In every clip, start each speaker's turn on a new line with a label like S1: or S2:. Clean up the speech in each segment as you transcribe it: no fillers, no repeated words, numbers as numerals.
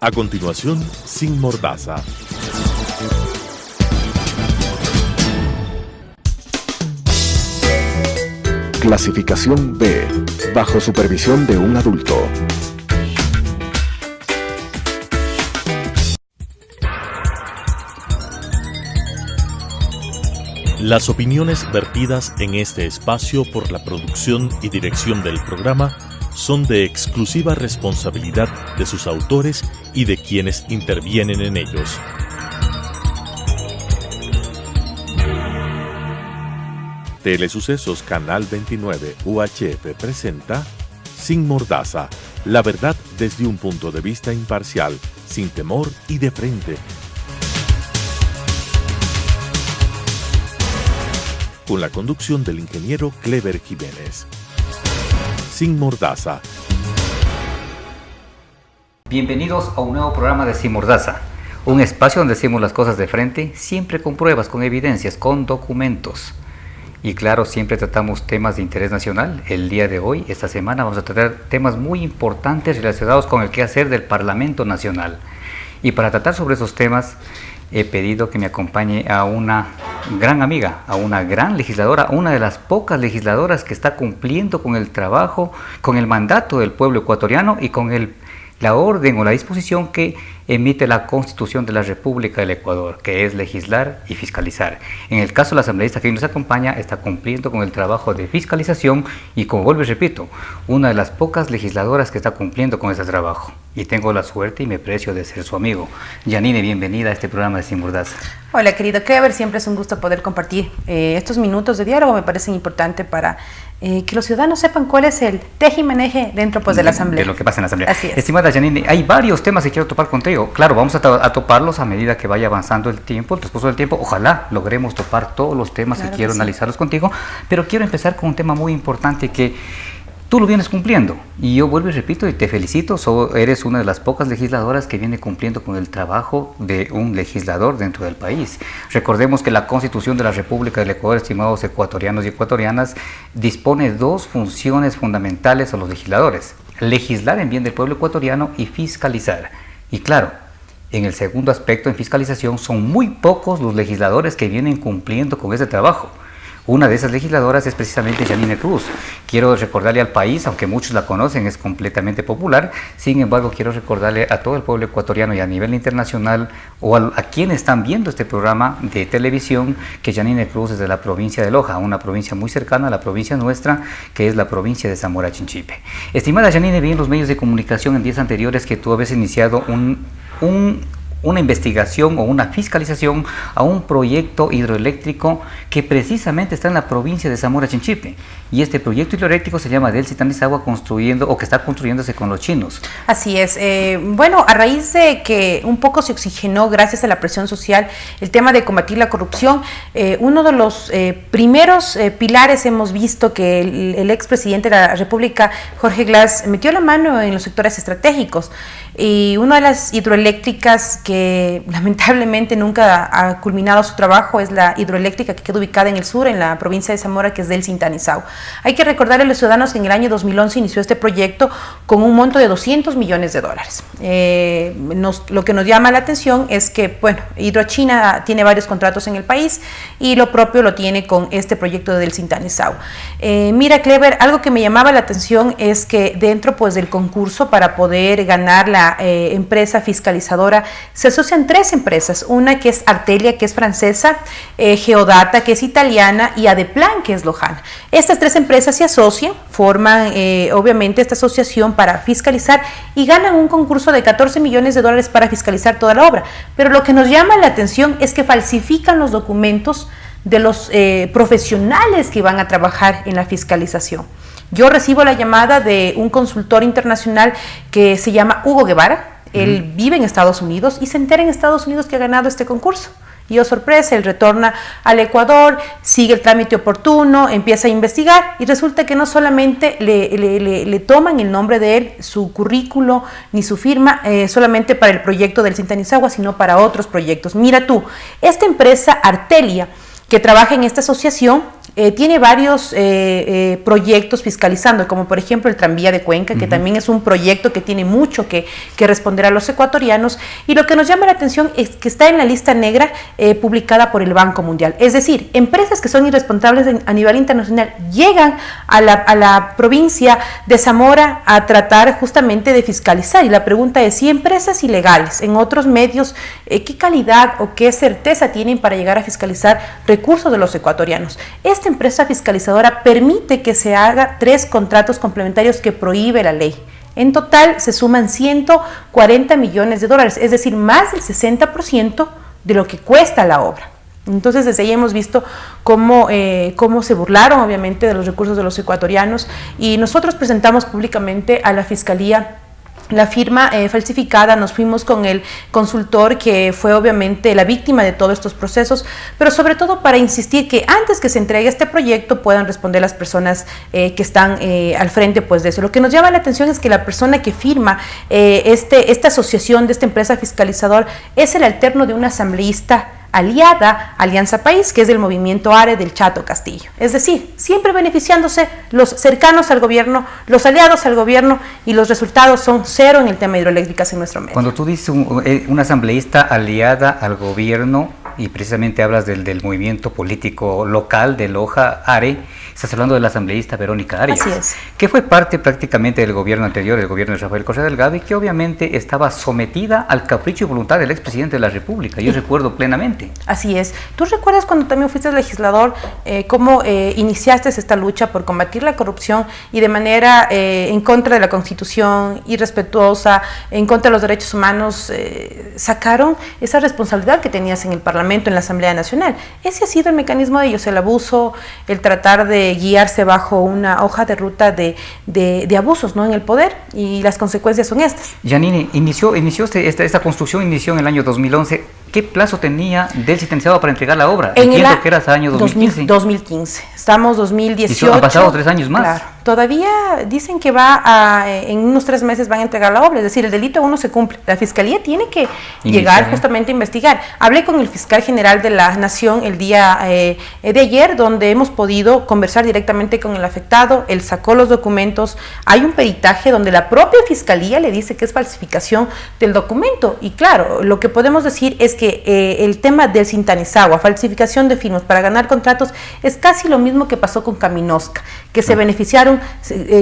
S1: A continuación, Sin Mordaza.
S2: Clasificación B, bajo supervisión de un adulto.
S1: Las opiniones vertidas en este espacio por la producción y dirección del programa son de exclusiva responsabilidad de sus autores y de quienes intervienen en ellos. Telesucesos Canal 29 UHF presenta Sin Mordaza, la verdad desde un punto de vista imparcial, sin temor y de frente. Con la conducción del ingeniero Clever Jiménez. Sin Mordaza.
S3: Bienvenidos a un nuevo programa de Sin Mordaza, un espacio donde decimos las cosas de frente, siempre con pruebas, con evidencias, con documentos. Y claro, siempre tratamos temas de interés nacional. El día de hoy, esta semana, vamos a tratar temas muy importantes relacionados con el quehacer del Parlamento Nacional. Y para tratar sobre esos temas, he pedido que me acompañe a una gran amiga, a una gran legisladora, una de las pocas legisladoras que está cumpliendo con el trabajo, con el mandato del pueblo ecuatoriano y con la orden o la disposición que emite la Constitución de la República del Ecuador, que es legislar y fiscalizar. En el caso de la asambleísta que hoy nos acompaña, está cumpliendo con el trabajo de fiscalización y, como vuelvo y repito, una de las pocas legisladoras que está cumpliendo con ese trabajo. Y tengo la suerte y me precio de ser su amigo. Yanine, bienvenida a este programa de Sin Mordaza.
S4: Hola, querido Clever, siempre es un gusto poder compartir estos minutos de diálogo. Me parecen importantes para que los ciudadanos sepan cuál es el tejimaneje dentro de la Asamblea.
S3: De lo que pasa en la Asamblea.
S4: Así es.
S3: Estimada Yanine, hay varios temas que quiero topar contigo. Claro, vamos a toparlos a medida que vaya avanzando el tiempo, el transcurso del tiempo. Ojalá logremos topar todos los temas que quiero analizarlos contigo. Pero quiero empezar con un tema muy importante que tú lo vienes cumpliendo. Y yo vuelvo y repito y te felicito. Eres una de las pocas legisladoras que viene cumpliendo con el trabajo de un legislador dentro del país. Recordemos que la Constitución de la República del Ecuador, estimados ecuatorianos y ecuatorianas, dispone dos funciones fundamentales a los legisladores: legislar en bien del pueblo ecuatoriano y fiscalizar. Y claro, en el segundo aspecto, en fiscalización, son muy pocos los legisladores que vienen cumpliendo con ese trabajo. Una de esas legisladoras es precisamente Yanine Cruz. Quiero recordarle al país, aunque muchos la conocen, es completamente popular, sin embargo quiero recordarle a todo el pueblo ecuatoriano y a nivel internacional, o a quienes están viendo este programa de televisión, que Yanine Cruz es de la provincia de Loja, una provincia muy cercana a la provincia nuestra, que es la provincia de Zamora Chinchipe. Estimada Yanine, vi en los medios de comunicación en días anteriores que tú habías iniciado una investigación o una fiscalización a un proyecto hidroeléctrico que precisamente está en la provincia de Zamora Chinchipe. Y este proyecto hidroeléctrico se llama Delcy Tanizagua, que está construyéndose con los chinos.
S4: Así es. Bueno, a raíz de que un poco se oxigenó gracias a la presión social el tema de combatir la corrupción, uno de los primeros pilares hemos visto que el expresidente de la República, Jorge Glass, metió la mano en los sectores estratégicos. Y una de las hidroeléctricas que lamentablemente nunca ha culminado su trabajo es la hidroeléctrica que queda ubicada en el sur, en la provincia de Zamora, que es Delcy Tanizagua. Hay que recordarle a los ciudadanos que en el año 2011 inició este proyecto con un monto de $200 millones. Lo que nos llama la atención es que, bueno, Hidrochina tiene varios contratos en el país y lo propio lo tiene con este proyecto de Delcy Tanizagua. Mira, Clever, algo que me llamaba la atención es que dentro del concurso para poder ganar la empresa fiscalizadora se asocian tres empresas, una que es Artelia, que es francesa, Geodata, que es italiana, y Adeplan, que es lojana. Estas tres empresas se asocian, forman obviamente esta asociación para fiscalizar y ganan un concurso de $14 millones para fiscalizar toda la obra. Pero lo que nos llama la atención es que falsifican los documentos de los profesionales que van a trabajar en la fiscalización. Yo recibo la llamada de un consultor internacional que se llama Hugo Guevara. Él vive en Estados Unidos y se entera en Estados Unidos que ha ganado este concurso. Y oh sorpresa, él retorna al Ecuador, sigue el trámite oportuno, empieza a investigar y resulta que no solamente le toman el nombre de él, su currículo ni su firma, solamente para el proyecto del Delcy Tanizagua, sino para otros proyectos. Mira tú, esta empresa Artelia, que trabaja en esta asociación, tiene varios proyectos fiscalizando, como por ejemplo el tranvía de Cuenca, que también es un proyecto que tiene mucho que responder a los ecuatorianos, y lo que nos llama la atención es que está en la lista negra publicada por el Banco Mundial. Es decir, empresas que son irresponsables a nivel internacional llegan a la provincia de Zamora a tratar justamente de fiscalizar, y la pregunta es, si empresas ilegales en otros medios, ¿qué calidad o qué certeza tienen para llegar a fiscalizar recursos de los ecuatorianos? Esta empresa fiscalizadora permite que se haga 3 contratos complementarios que prohíbe la ley. En total se suman 140 millones de dólares, es decir, más del 60% de lo que cuesta la obra. Entonces, desde ahí hemos visto cómo se burlaron, obviamente, de los recursos de los ecuatorianos, y nosotros presentamos públicamente a la Fiscalía la firma falsificada. Nos fuimos con el consultor que fue obviamente la víctima de todos estos procesos, pero sobre todo para insistir que antes que se entregue este proyecto puedan responder las personas que están al frente pues de eso. Lo que nos llama la atención es que la persona que firma esta asociación de esta empresa fiscalizadora es el alterno de un asambleísta aliada Alianza País, que es del movimiento ARE del Chato Castillo. Es decir, siempre beneficiándose los cercanos al gobierno, los aliados al gobierno, y los resultados son cero en el tema de hidroeléctricas en nuestro medio.
S3: Cuando tú dices una asambleísta aliada al gobierno, y precisamente hablas del movimiento político local de Loja, ARE, estás hablando de la asambleísta Verónica Arias,
S4: Así es.
S3: que fue parte prácticamente del gobierno anterior, el gobierno de Rafael Correa Delgado, y que obviamente estaba sometida al capricho y voluntad del expresidente de la República. Yo recuerdo plenamente.
S4: Así es. ¿Tú recuerdas cuando también fuiste legislador, cómo iniciaste esta lucha por combatir la corrupción y de manera en contra de la Constitución, irrespetuosa, en contra de los derechos humanos, sacaron esa responsabilidad que tenías en el Parlamento, en la Asamblea Nacional? Ese ha sido el mecanismo de ellos, el abuso, el tratar de guiarse bajo una hoja de ruta de abusos, ¿no?, en el poder, y las consecuencias son estas.
S3: Janine, esta construcción inició en el año 2011. ¿Qué plazo tenía del Sintonizado para entregar la obra? Entiendo que era hasta el año 2015. 2015.
S4: Estamos 2018.
S3: ¿Han pasado 3 años más?
S4: Claro. Todavía dicen que en unos 3 meses van a entregar la obra, es decir, el delito aún no se cumple. La Fiscalía tiene que llegar justamente a investigar. Hablé con el fiscal general de la Nación el día de ayer, donde hemos podido conversar directamente con el afectado. Él sacó los documentos. Hay un peritaje donde la propia Fiscalía le dice que es falsificación del documento. Y claro, lo que podemos decir es que el tema del Sintanizagua, falsificación de firmas para ganar contratos, es casi lo mismo que pasó con Caminosca, que se beneficiaron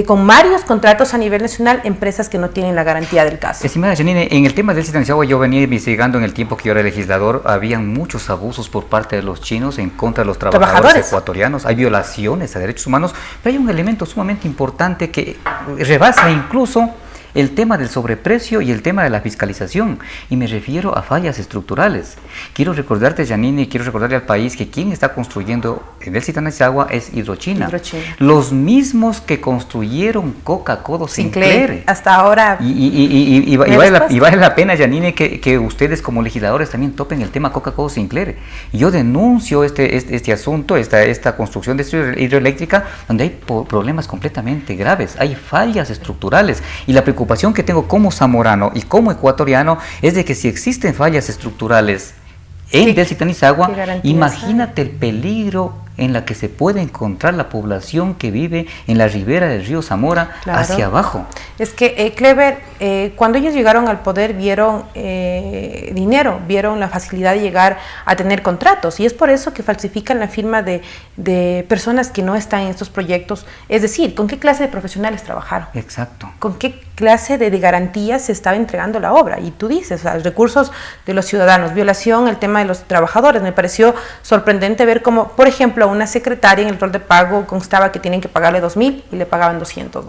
S4: con varios contratos a nivel nacional, empresas que no tienen la garantía del caso.
S3: Estimada Janine, en el tema del Sintanizagua yo venía investigando en el tiempo que yo era legislador. Habían muchos abusos por parte de los chinos en contra de los trabajadores ecuatorianos. Hay violaciones a derechos humanos, pero hay un elemento sumamente importante que rebasa incluso el tema del sobreprecio y el tema de la fiscalización, y me refiero a fallas estructurales. Quiero recordarte, Janine, y quiero recordarle al país que quien está construyendo en el Sintanizagua es Hidrochina. Los mismos que construyeron Coca-Cola Sinclair.
S4: Hasta ahora.
S3: Y vale la pena, Janine, que ustedes como legisladores también topen el tema Coca-Cola Sinclair. Yo denuncio este asunto, esta construcción de hidroeléctrica, donde hay problemas completamente graves, hay fallas estructurales, y la preocupación que tengo como zamorano y como ecuatoriano es de que si existen fallas estructurales en del Sintanizagua, imagínate el peligro en la que se puede encontrar la población que vive en la ribera del río Zamora, hacia abajo.
S4: Es que, Clever, cuando ellos llegaron al poder vieron dinero, vieron la facilidad de llegar a tener contratos, y es por eso que falsifican la firma de personas que no están en estos proyectos. Es decir, ¿con qué clase de profesionales trabajaron?
S3: Exacto.
S4: ¿Con qué clase de garantías se estaba entregando la obra? Y tú dices, los recursos de los ciudadanos, violación, el tema de los trabajadores. Me pareció sorprendente ver cómo, por ejemplo, una secretaria en el rol de pago constaba que tienen que pagarle 2.000 y le pagaban $200.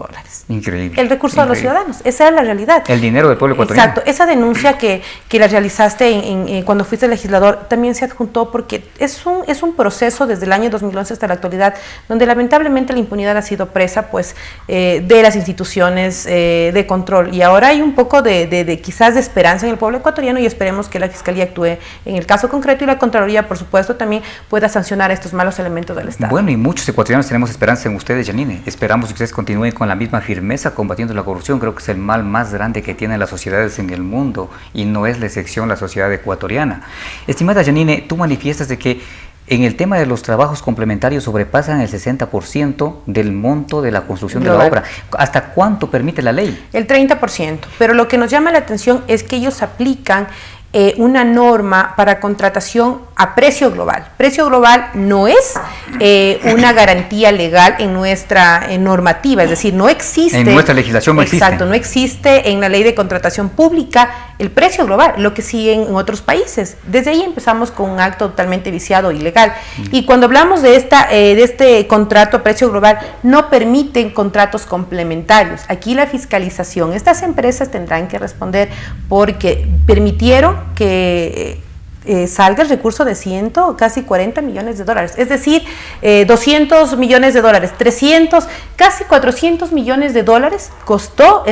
S3: Increíble.
S4: El recurso de los ciudadanos, esa es la realidad.
S3: El dinero del pueblo ecuatoriano.
S4: Exacto, esa denuncia que la realizaste cuando fuiste legislador también se adjuntó porque es un proceso desde el año 2011 hasta la actualidad, donde lamentablemente la impunidad ha sido presa pues de las instituciones de control, y ahora hay un poco de quizás de esperanza en el pueblo ecuatoriano, y esperemos que la Fiscalía actúe en el caso concreto, y la Contraloría, por supuesto, también pueda sancionar a estos malos elementos del Estado.
S3: Bueno, y muchos ecuatorianos tenemos esperanza en ustedes, Janine. Esperamos que ustedes continúen con la misma firmeza combatiendo la corrupción. Creo que es el mal más grande que tienen las sociedades en el mundo, y no es la excepción la sociedad ecuatoriana. Estimada Janine, tú manifiestas de que en el tema de los trabajos complementarios sobrepasan el 60% del monto de la construcción de la obra. ¿Hasta cuánto permite la ley?
S4: El 30%, pero lo que nos llama la atención es que ellos aplican una norma para contratación a precio global. Precio global no es una garantía legal en nuestra normativa, es decir, no existe.
S3: En nuestra legislación no existe.
S4: Exacto, no existe en la ley de contratación pública el precio global, lo que sí en otros países. Desde ahí empezamos con un acto totalmente viciado, ilegal. Y cuando hablamos de este contrato a precio global, no permiten contratos complementarios. Aquí la fiscalización, estas empresas tendrán que responder porque permitieron que salga el recurso de casi 40 millones de dólares, es decir, 200 millones de dólares, 300, casi 400 millones de dólares cuesta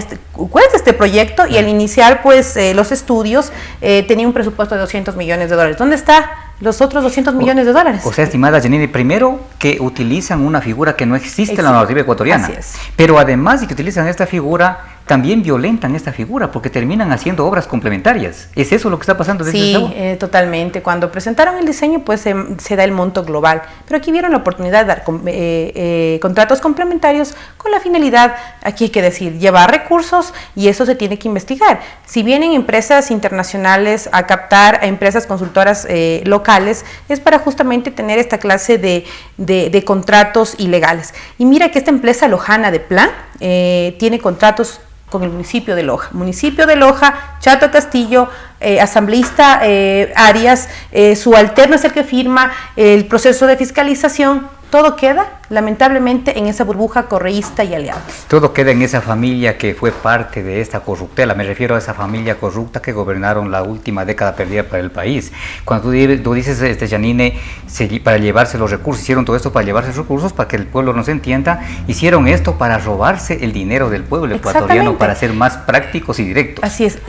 S4: este proyecto, y al iniciar pues los estudios tenía un presupuesto de 200 millones de dólares. ¿Dónde está los otros 200 millones de dólares?
S3: O sea, estimada Janine, primero que utilizan una figura que no existe en la normativa ecuatoriana,
S4: así es.
S3: Pero además de que utilizan esta figura, también violentan esta figura porque terminan haciendo obras complementarias. ¿Es eso lo que está pasando desde
S4: Sí, totalmente. Cuando presentaron el diseño, pues se da el monto global, pero aquí vieron la oportunidad de dar contratos complementarios con la finalidad, aquí hay que decir, llevar recursos, y eso se tiene que investigar. Si vienen empresas internacionales a captar a empresas consultoras locales, es para justamente tener esta clase de contratos ilegales. Y mira que esta empresa lojana de Plan tiene contratos con el municipio de Loja. Municipio de Loja, Chato Castillo, asambleísta Arias, su alterno es el que firma el proceso de fiscalización. Todo queda, lamentablemente, en esa burbuja correísta y aliados. Todo
S3: queda en esa familia que fue parte de esta corruptela. Me refiero a esa familia corrupta que gobernaron la última década perdida para el país. Cuando tú dices, Janine, para llevarse los recursos, hicieron todo esto para llevarse los recursos, para que el pueblo nos entienda, hicieron esto para robarse el dinero del pueblo ecuatoriano, para ser más prácticos y directos.
S4: Así es.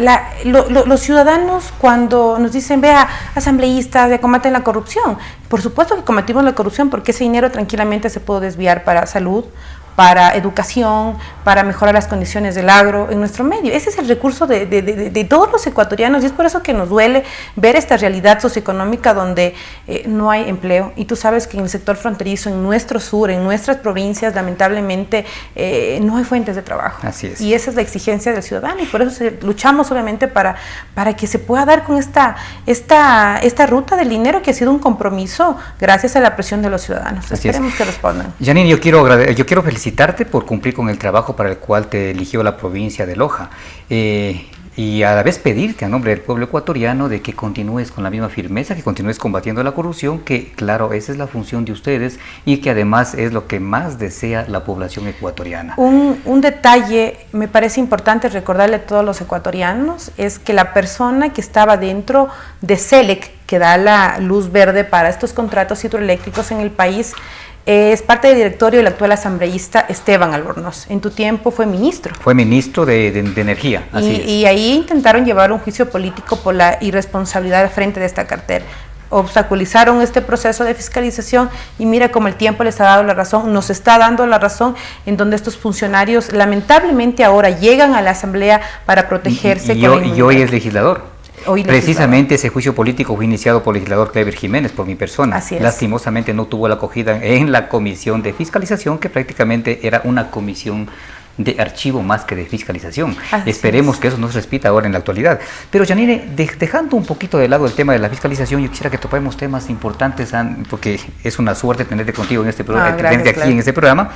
S4: Los ciudadanos, cuando nos dicen, vea, asambleístas, combaten la corrupción, por supuesto que combatimos la corrupción, porque ese dinero tranquilamente se puede desviar para salud, para educación, para mejorar las condiciones del agro en nuestro medio. Ese es el recurso de todos los ecuatorianos, y es por eso que nos duele ver esta realidad socioeconómica donde no hay empleo. Y tú sabes que en el sector fronterizo, en nuestro sur, en nuestras provincias, lamentablemente no hay fuentes de trabajo.
S3: Así es.
S4: Y esa es la exigencia del ciudadano, y por eso luchamos obviamente para que se pueda dar con esta ruta del dinero, que ha sido un compromiso gracias a la presión de los ciudadanos.
S3: Así
S4: Esperemos que respondan.
S3: Janine, yo quiero felicitarte por cumplir con el trabajo para el cual te eligió la provincia de Loja, y a la vez pedirte a nombre del pueblo ecuatoriano de que continúes con la misma firmeza, que continúes combatiendo la corrupción, que claro, esa es la función de ustedes y que además es lo que más desea la población ecuatoriana.
S4: Un detalle me parece importante recordarle a todos los ecuatorianos, es que la persona que estaba dentro de CELEC, que da la luz verde para estos contratos hidroeléctricos en el país, es parte del directorio del actual asambleísta Esteban Albornoz. En tu tiempo fue ministro.
S3: Fue ministro de Energía, así es.
S4: Y ahí intentaron llevar un juicio político por la irresponsabilidad al frente de esta cartera. Obstaculizaron este proceso de fiscalización, y mira cómo el tiempo les ha dado la razón, nos está dando la razón, en donde estos funcionarios lamentablemente ahora llegan a la asamblea para protegerse.
S3: Y hoy es legislador. Precisamente ese juicio político fue iniciado por el legislador Clever Jiménez, por mi persona.
S4: Así es.
S3: Lastimosamente no tuvo la acogida en la comisión de fiscalización, que prácticamente era una comisión de archivo más que de fiscalización. Esperemos que eso no se repita ahora en la actualidad. Pero Janine, dejando un poquito de lado el tema de la fiscalización, yo quisiera que topemos temas importantes, porque es una suerte tenerte contigo en este programa, en este programa,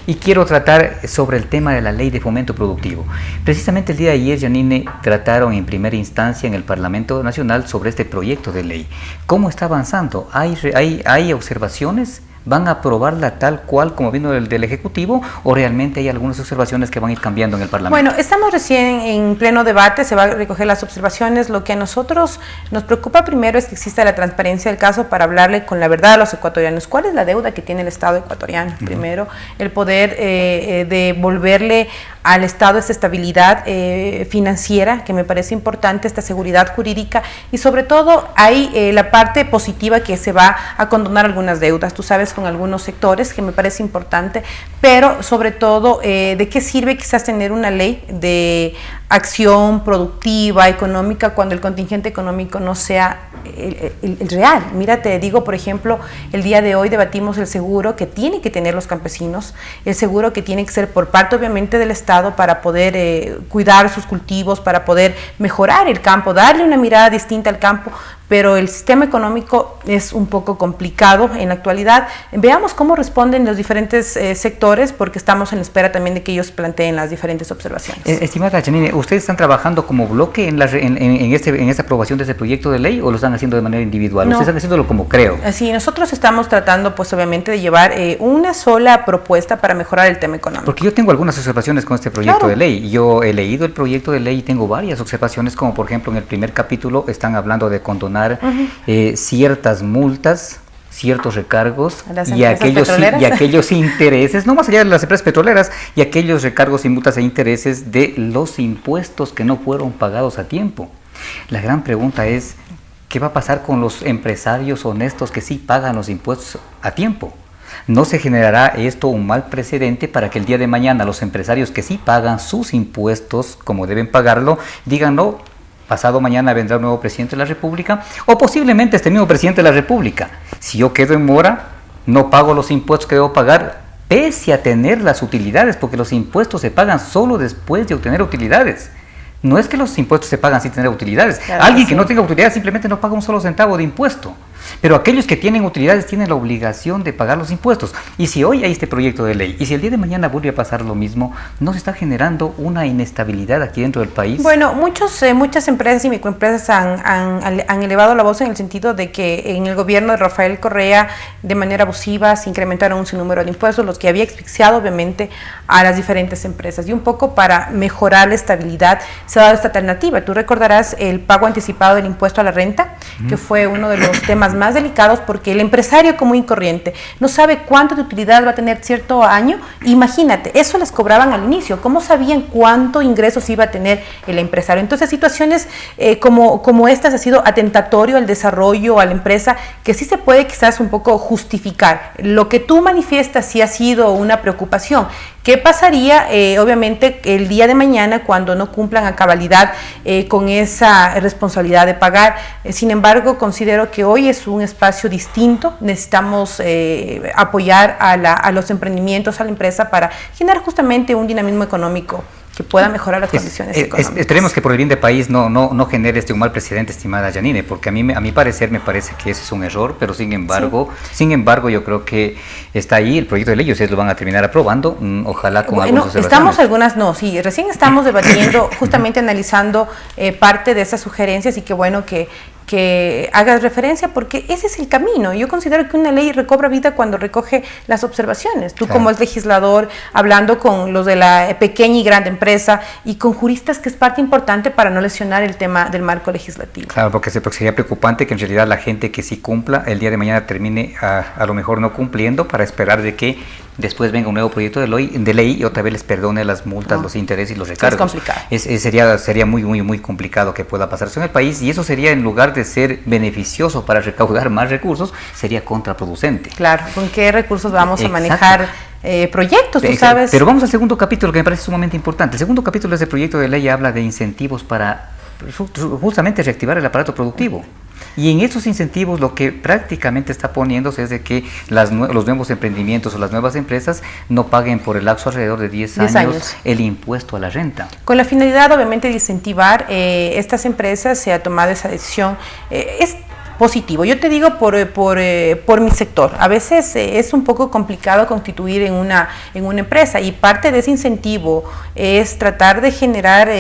S3: y quiero tratar sobre el tema de la ley de fomento productivo. Precisamente el día de ayer, Janine, trataron en primera instancia en el Parlamento Nacional sobre este proyecto de ley. ¿Cómo está avanzando? ¿Hay observaciones? ¿Van a aprobarla tal cual como vino del Ejecutivo, o realmente hay algunas observaciones que van a ir cambiando en el Parlamento?
S4: Bueno, estamos recién en pleno debate, se va a recoger las observaciones. Lo que a nosotros nos preocupa primero es que exista la transparencia del caso para hablarle con la verdad a los ecuatorianos. ¿Cuál es la deuda que tiene el Estado ecuatoriano? Primero, el poder devolverle al Estado esta estabilidad financiera, que me parece importante, esta seguridad jurídica, y sobre todo hay la parte positiva, que se va a condonar algunas deudas. Tú sabes con algunos sectores, que me parece importante, pero sobre todo, ¿de qué sirve quizás tener una ley de acción productiva, económica, cuando el contingente económico no sea el real? Mira, te digo, por ejemplo, el día de hoy debatimos el seguro que tienen que tener los campesinos, el seguro que tiene que ser por parte obviamente del Estado para poder cuidar sus cultivos, para poder mejorar el campo, darle una mirada distinta al campo, pero el sistema económico es un poco complicado en la actualidad. Veamos cómo responden los diferentes sectores, porque estamos en espera también de que ellos planteen las diferentes observaciones.
S3: Estimada Janine, ¿ustedes están trabajando como bloque en esta aprobación de este proyecto de ley o lo están haciendo de manera individual?
S4: No.
S3: Ustedes están haciéndolo como creo.
S4: Sí, nosotros estamos tratando, pues obviamente, de llevar una sola propuesta para mejorar el tema económico.
S3: Porque yo tengo algunas observaciones con este proyecto de ley. Yo he leído el proyecto de ley y tengo varias observaciones, como por ejemplo en el primer capítulo están hablando de condonar ciertas multas, ciertos recargos y aquellos intereses, no más allá de las empresas petroleras, y aquellos recargos y multas e intereses de los impuestos que no fueron pagados a tiempo. La gran pregunta es, ¿qué va a pasar con los empresarios honestos que sí pagan los impuestos a tiempo? ¿No se generará esto un mal precedente para que el día de mañana los empresarios que sí pagan sus impuestos como deben pagarlo, digan no, pasado mañana vendrá un nuevo presidente de la República, o posiblemente este mismo presidente de la República, si yo quedo en mora, no pago los impuestos que debo pagar, pese a tener las utilidades, porque los impuestos se pagan solo después de obtener utilidades? No es que los impuestos se pagan sin tener utilidades. Claro, alguien que no tenga utilidades simplemente no paga un solo centavo de impuesto. Pero aquellos que tienen utilidades tienen la obligación de pagar los impuestos. Y si hoy hay este proyecto de ley, y si el día de mañana vuelve a pasar lo mismo, ¿no se está generando una inestabilidad aquí dentro del país?
S4: Bueno, muchas empresas y microempresas han elevado la voz en el sentido de que en el gobierno de Rafael Correa, de manera abusiva, se incrementaron un sinnúmero de impuestos, los que había asfixiado obviamente a las diferentes empresas. Y un poco para mejorar la estabilidad se ha dado esta alternativa. Tú recordarás el pago anticipado del impuesto a la renta, que fue uno de los temas más delicados, porque el empresario común y corriente no sabe cuánto de utilidad va a tener cierto año. Imagínate, eso les cobraban al inicio. ¿Cómo sabían cuánto ingresos iba a tener el empresario? Entonces, situaciones como estas ha sido atentatorio al desarrollo, a la empresa, que sí se puede quizás un poco justificar. Lo que tú manifiestas sí ha sido una preocupación. ¿Qué pasaría, obviamente, el día de mañana cuando no cumplan a cabalidad con esa responsabilidad de pagar? Sin embargo, considero que hoy es un espacio distinto. Necesitamos apoyar a los emprendimientos, a la empresa, para generar justamente un dinamismo económico que pueda mejorar las condiciones económicas.
S3: Esperemos que por el bien del país no genere un mal precedente, estimada Janine, porque a mi parecer me parece que ese es un error, pero sin embargo yo creo que está ahí el proyecto de ley, ustedes lo van a terminar aprobando, ojalá con algunas observaciones.
S4: Recién estamos debatiendo, justamente analizando parte de esas sugerencias, y qué bueno que hagas referencia, porque ese es el camino. Yo considero que una ley recobra vida cuando recoge las observaciones. Tú, claro, como el legislador, hablando con los de la pequeña y grande empresa y con juristas, que es parte importante para no lesionar el tema del marco legislativo.
S3: Claro, porque sería preocupante que en realidad la gente que sí cumpla, el día de mañana termine a lo mejor no cumpliendo, para esperar de que después venga un nuevo proyecto de ley y otra vez les perdone las multas, los intereses y los recargos.
S4: Es complicado.
S3: Sería muy complicado que pueda pasar eso en el país, y eso sería, en lugar de ser beneficioso para recaudar más recursos, sería contraproducente.
S4: Claro, ¿con qué recursos vamos a manejar proyectos, tú sabes?
S3: Pero vamos al segundo capítulo, que me parece sumamente importante. El segundo capítulo de ese proyecto de ley habla de incentivos para justamente reactivar el aparato productivo. Y en esos incentivos lo que prácticamente está poniéndose es de que los nuevos emprendimientos o las nuevas empresas no paguen por el lapso alrededor de 10 años el impuesto a la renta. Con
S4: la finalidad, obviamente, de incentivar estas empresas, se ha tomado esa decisión. Es positivo. Yo te digo por mi sector. A veces es un poco complicado constituir en una empresa, y parte de ese incentivo es tratar de generar,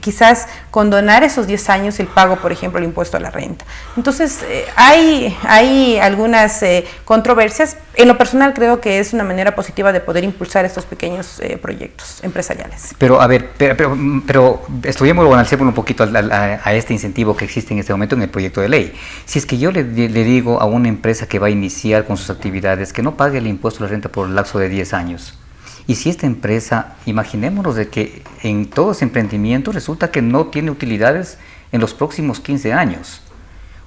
S4: quizás condonar esos 10 años el pago, por ejemplo, el impuesto a la renta. Entonces, hay algunas controversias. En lo personal, creo que es una manera positiva de poder impulsar estos pequeños proyectos empresariales.
S3: Pero, a ver, pero estudiémoslo o analicémoslo un poquito a este incentivo que existe en este momento en el proyecto de ley. Si es que yo le digo a una empresa que va a iniciar con sus actividades que no pague el impuesto a la renta por el lapso de 10 años, y si esta empresa, imaginémonos de que en todo ese emprendimiento resulta que no tiene utilidades en los próximos 15 años,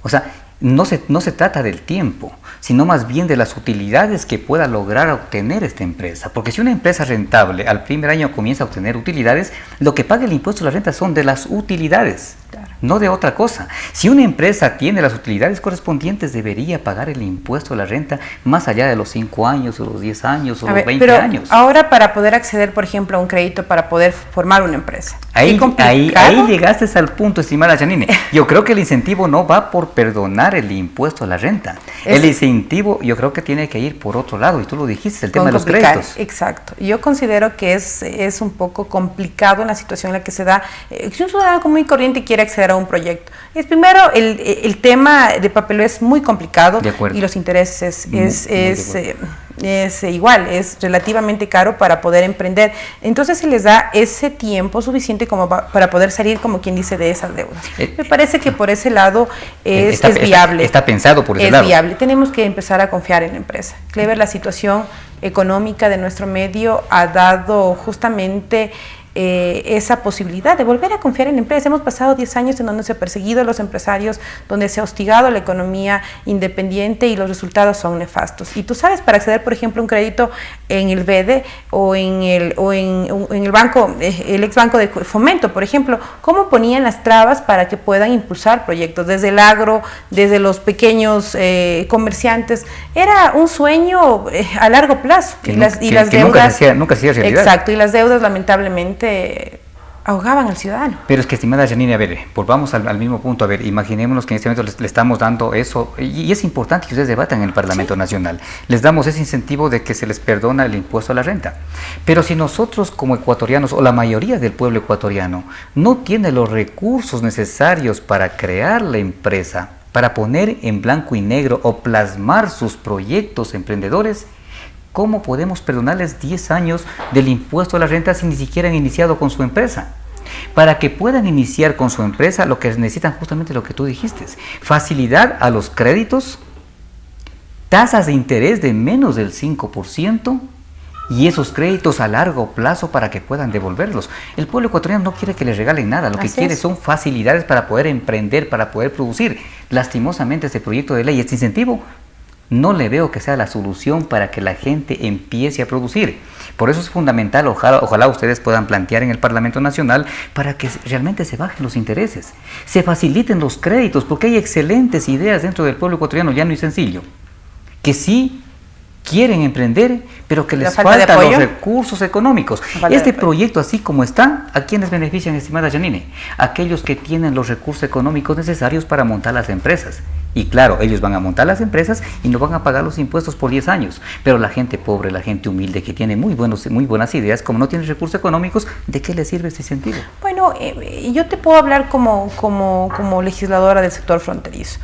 S3: o sea, no se trata del tiempo, sino más bien de las utilidades que pueda lograr obtener esta empresa. Porque si una empresa rentable al primer año comienza a obtener utilidades, lo que paga el impuesto a la renta son de las utilidades, no de otra cosa. Si una empresa tiene las utilidades correspondientes, debería pagar el impuesto a la renta más allá de los 5 años, o los 10 años, o los 20 años.
S4: Ahora, para poder acceder, por ejemplo, a un crédito para poder formar una empresa.
S3: Ahí llegaste al punto, estimada Janine. Yo creo que el incentivo no va por perdonar el impuesto a la renta. El incentivo yo creo que tiene que ir por otro lado, y tú lo dijiste, el tema de los créditos.
S4: Exacto. Yo considero que es un poco complicado en la situación en la que se da. Si un ciudadano común y corriente quiere acceder a un proyecto, primero el tema de papel es muy complicado, y los intereses es igual, es relativamente caro para poder emprender. Entonces se les da ese tiempo suficiente como para poder salir, como quien dice, de esas deudas. Me parece que por ese lado es viable.
S3: Está pensado por ese lado.
S4: Es viable. Tenemos que empezar a confiar en la empresa. Clever, la situación económica de nuestro medio ha dado justamente esa posibilidad de volver a confiar en la empresa. Hemos pasado 10 años en donde se ha perseguido a los empresarios, donde se ha hostigado la economía independiente, y los resultados son nefastos. Y tú sabes, para acceder, por ejemplo, a un crédito en el BEDE o en el banco, el ex banco de Fomento, por ejemplo, cómo ponían las trabas para que puedan impulsar proyectos desde el agro, desde los pequeños comerciantes. Era un sueño a largo plazo, y las deudas
S3: nunca se hacía realidad.
S4: Exacto, y las deudas lamentablemente ahogaban al ciudadano.
S3: Pero es que, estimada Janine, a ver, volvamos al mismo punto. A ver, imaginémonos que en este momento le estamos dando eso, y es importante que ustedes debatan en el Parlamento Nacional. Les damos ese incentivo de que se les perdona el impuesto a la renta. Pero si nosotros como ecuatorianos, o la mayoría del pueblo ecuatoriano, no tiene los recursos necesarios para crear la empresa, para poner en blanco y negro o plasmar sus proyectos emprendedores, ¿cómo podemos perdonarles 10 años del impuesto a la renta si ni siquiera han iniciado con su empresa? Para que puedan iniciar con su empresa, lo que necesitan justamente lo que tú dijiste: facilidad a los créditos, tasas de interés de menos del 5%, y esos créditos a largo plazo para que puedan devolverlos. El pueblo ecuatoriano no quiere que les regalen nada, lo que quiere son facilidades para poder emprender, para poder producir. Lastimosamente, este proyecto de ley, este incentivo, no le veo que sea la solución para que la gente empiece a producir. Por eso es fundamental, ojalá ustedes puedan plantear en el Parlamento Nacional para que realmente se bajen los intereses, se faciliten los créditos, porque hay excelentes ideas dentro del pueblo ecuatoriano, llano y sencillo, que sí quieren emprender, pero que les faltan los recursos económicos. Este proyecto, así como está, ¿a quiénes benefician, estimada Janine? Aquellos que tienen los recursos económicos necesarios para montar las empresas. Y claro, ellos van a montar las empresas y no van a pagar los impuestos por 10 años. Pero la gente pobre, la gente humilde, que tiene muy buenas ideas, como no tiene recursos económicos, ¿de qué le sirve este incentivo?
S4: Bueno, yo te puedo hablar como legisladora del sector fronterizo.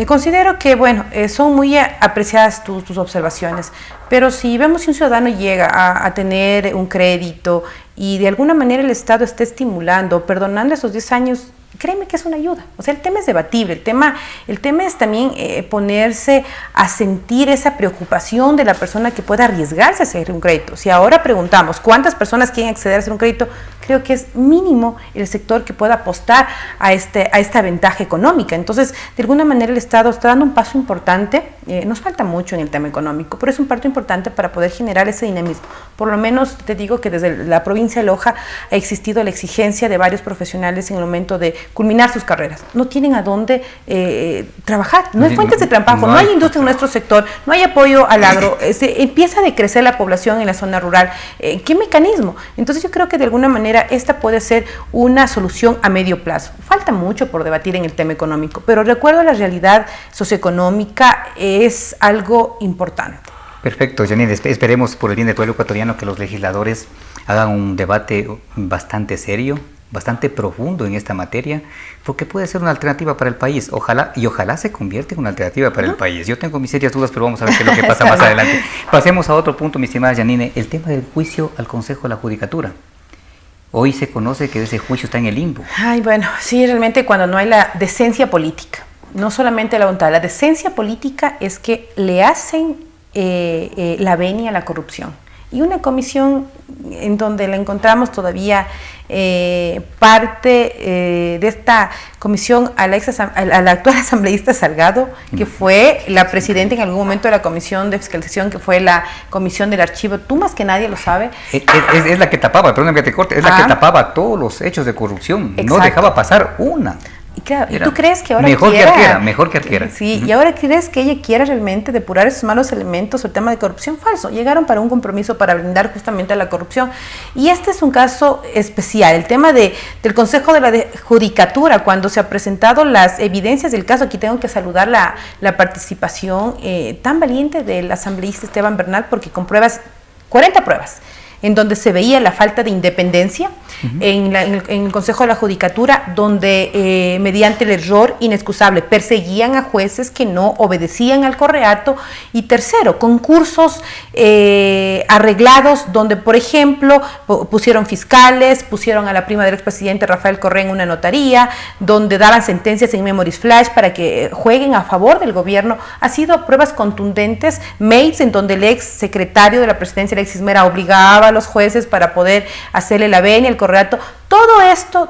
S4: Considero que, bueno, son muy apreciadas tus observaciones, pero si vemos que un ciudadano llega a tener un crédito y de alguna manera el Estado está estimulando, perdonando esos 10 años, créeme que es una ayuda. O sea, el tema es debatible, el tema es también ponerse a sentir esa preocupación de la persona que pueda arriesgarse a hacer un crédito. Si ahora preguntamos cuántas personas quieren acceder a hacer un crédito, creo que es mínimo el sector que pueda apostar a esta ventaja económica. Entonces, de alguna manera el Estado está dando un paso importante. Nos falta mucho en el tema económico, pero es un paso importante para poder generar ese dinamismo. Por lo menos te digo que desde la provincia de Loja ha existido la exigencia de varios profesionales en el momento de culminar sus carreras. No tienen a dónde trabajar, no hay fuentes de trabajo, no hay industria en nuestro sector, no hay apoyo al agro, empieza a decrecer la población en la zona rural. ¿Qué mecanismo? Entonces yo creo que de alguna manera esta puede ser una solución a medio plazo. Falta mucho por debatir en el tema económico, pero recuerdo la realidad socioeconómica es algo importante.
S3: Perfecto, Janine, esperemos por el bien del pueblo ecuatoriano que los legisladores hagan un debate bastante serio, bastante profundo en esta materia, porque puede ser una alternativa para el país. Ojalá se convierta en una alternativa para el país. Yo tengo mis serias dudas, pero vamos a ver qué es lo que pasa más adelante. Pasemos a otro punto, mi estimada Janine, el tema del juicio al Consejo de la Judicatura. Hoy se conoce que ese juicio está en el limbo.
S4: Ay, bueno, sí, realmente cuando no hay la decencia política, no solamente la voluntad, la decencia política es que le hacen la venia a la corrupción. Y una comisión en donde la encontramos todavía parte de esta comisión a la actual asambleísta Salgado, que fue la presidenta en algún momento de la comisión de fiscalización, que fue la comisión del archivo. Tú más que nadie lo sabe.
S3: Es la que tapaba, perdón que te corte, es la que tapaba todos los hechos de corrupción.
S4: Exacto.
S3: No dejaba pasar una.
S4: Y claro, ¿y tú crees que ahora
S3: mejor que arquera?
S4: Sí, y ahora crees que ella quiera realmente depurar esos malos elementos o el tema de corrupción. Falso. Llegaron para un compromiso para blindar justamente a la corrupción. Y este es un caso especial. El tema del Consejo de la Judicatura, cuando se han presentado las evidencias del caso, aquí tengo que saludar la participación tan valiente del asambleísta Esteban Bernal, porque con pruebas, 40 pruebas, en donde se veía la falta de independencia en el Consejo de la Judicatura, donde mediante el error inexcusable perseguían a jueces que no obedecían al correato, y tercero, concursos arreglados, donde por ejemplo pusieron fiscales, pusieron a la prima del expresidente Rafael Correa en una notaría, donde daban sentencias en memories flash para que jueguen a favor del gobierno. Ha sido pruebas contundentes, mails en donde el ex secretario de la presidencia, Alexis Mera, obligaba a los jueces para poder hacerle la venia, el correato. Todo esto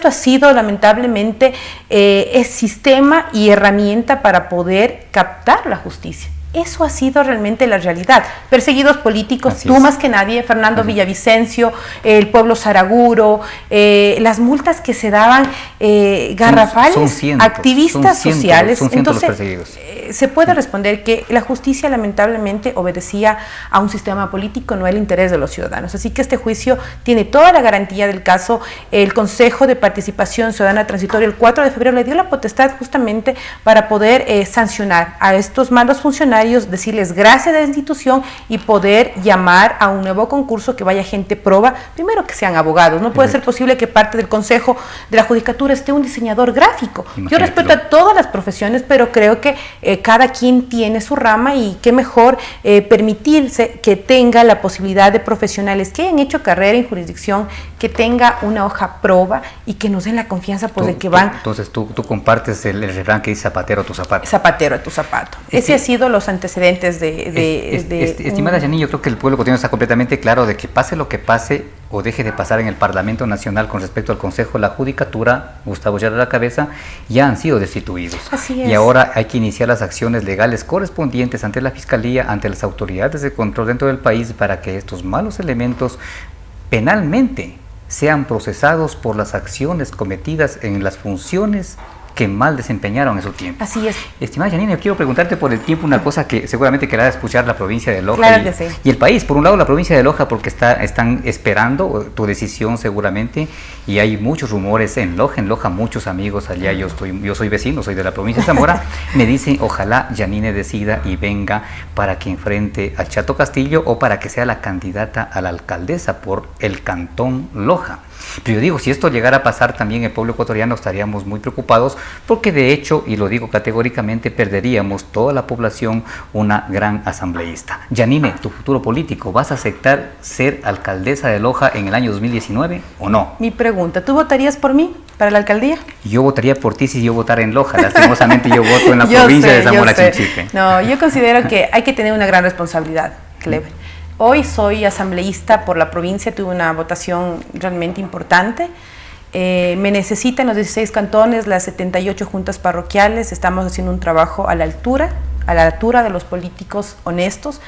S4: ha sido lamentablemente es sistema y herramienta para poder captar la justicia. Eso ha sido realmente la realidad. Perseguidos políticos, tú más que nadie, Fernando Villavicencio, el pueblo Saraguro, las multas que se daban garrafales,
S3: son cientos,
S4: activistas sociales.
S3: Son cientos
S4: Entonces,
S3: los perseguidos.
S4: Se puede responder que la justicia lamentablemente obedecía a un sistema político, no el interés de los ciudadanos. Así que este juicio tiene toda la garantía del caso. El Consejo de Participación Ciudadana Transitoria el 4 de febrero le dio la potestad justamente para poder sancionar a estos malos funcionarios, decirles gracias a la institución y poder llamar a un nuevo concurso, que vaya gente proba, primero que sean abogados. No puede ser posible que parte del Consejo de la Judicatura esté un diseñador gráfico. Yo respeto a todas las profesiones, pero creo que cada quien tiene su rama, y qué mejor permitirse que tenga la posibilidad de profesionales que hayan hecho carrera en jurisdicción, que tenga una hoja proba y que nos den la confianza de que van.
S3: Entonces tú compartes el refrán que dice zapatero a tu zapato.
S4: Zapatero a tu zapato. Ese ha sido los antecedentes
S3: estimada Janine, yo creo que el pueblo ecuatoriano está completamente claro de que pase lo que pase o deje de pasar en el Parlamento Nacional con respecto al Consejo de la Judicatura, Gustavo Yarur a la cabeza, ya han sido destituidos.
S4: Así es.
S3: Y ahora hay que iniciar las acciones legales correspondientes ante la Fiscalía, ante las autoridades de control dentro del país, para que estos malos elementos penalmente sean procesados por las acciones cometidas en las funciones que mal desempeñaron en su tiempo.
S4: Así es.
S3: Estimada Janine, quiero preguntarte por el tiempo una cosa que seguramente querrá escuchar la provincia de Loja,
S4: claro que sí,
S3: y el país. Por un lado, la provincia de Loja, porque están esperando tu decisión seguramente, y hay muchos rumores en Loja muchos amigos allá, yo soy vecino, soy de la provincia de Zamora, me dicen ojalá Janine decida y venga para que enfrente al Chato Castillo o para que sea la candidata a la alcaldesa por el cantón Loja. Pero yo digo, si esto llegara a pasar, también el pueblo ecuatoriano estaríamos muy preocupados, porque de hecho, y lo digo categóricamente, perderíamos toda la población una gran asambleísta. Janine, tu futuro político, ¿vas a aceptar ser alcaldesa de Loja en el año 2019 o no?
S4: Mi pregunta, ¿tú votarías por mí para la alcaldía?
S3: Yo votaría por ti si yo votara en Loja. Lastimosamente yo voto en la provincia de Zamora Chinchipe.
S4: No, yo considero que hay que tener una gran responsabilidad, Clever. Hoy soy asambleísta por la provincia, tuve una votación realmente importante. Me necesitan los 16 cantones, las 78 juntas parroquiales. Estamos haciendo un trabajo a la altura de los políticos honestos,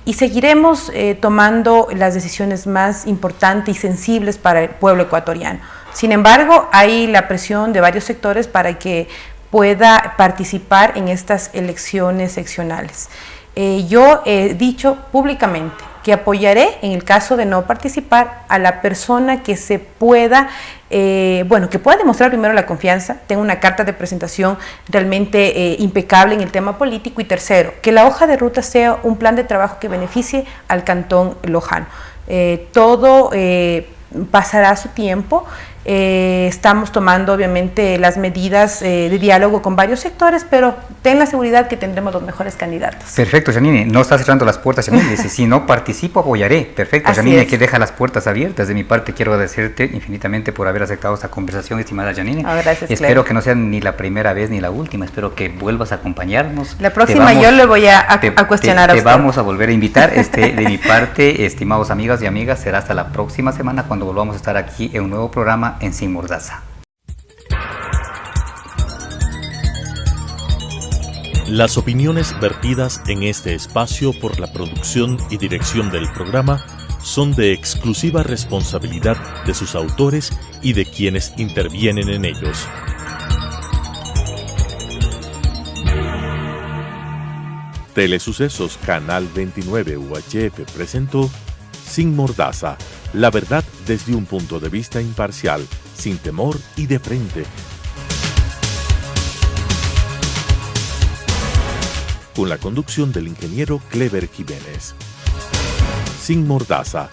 S4: y seguiremos tomando las decisiones más importantes y sensibles para el pueblo ecuatoriano. Sin embargo, hay la presión de varios sectores para que pueda participar en estas elecciones seccionales. Yo he dicho públicamente que apoyaré, en el caso de no participar, a la persona que se pueda, que pueda demostrar primero la confianza, tenga una carta de presentación realmente impecable en el tema político, y tercero, que la hoja de ruta sea un plan de trabajo que beneficie al cantón lojano. Todo pasará su tiempo. Estamos tomando obviamente las medidas de diálogo con varios sectores, pero ten la seguridad que tendremos los mejores candidatos.
S3: Perfecto, Janine, no está cerrando las puertas, Janine, dice, si no participo apoyaré. Perfecto, Janine, que deja las puertas abiertas. De mi parte quiero agradecerte infinitamente por haber aceptado esta conversación, estimada Janine.
S4: Gracias,
S3: espero que no sea ni la primera vez ni la última, espero que vuelvas a acompañarnos.
S4: La próxima yo le voy a cuestionar a usted.
S3: Te vamos a volver a invitar. De mi parte, estimados amigas y amigas, será hasta la próxima semana cuando volvamos a estar aquí en un nuevo programa en Sin Mordaza.
S1: Las opiniones vertidas en este espacio por la producción y dirección del programa son de exclusiva responsabilidad de sus autores y de quienes intervienen en ellos. Telesucesos Canal 29 UHF presentó Sin Mordaza, la verdad desde un punto de vista imparcial, sin temor y de frente. Con la conducción del ingeniero Clever Jiménez. Sin Mordaza,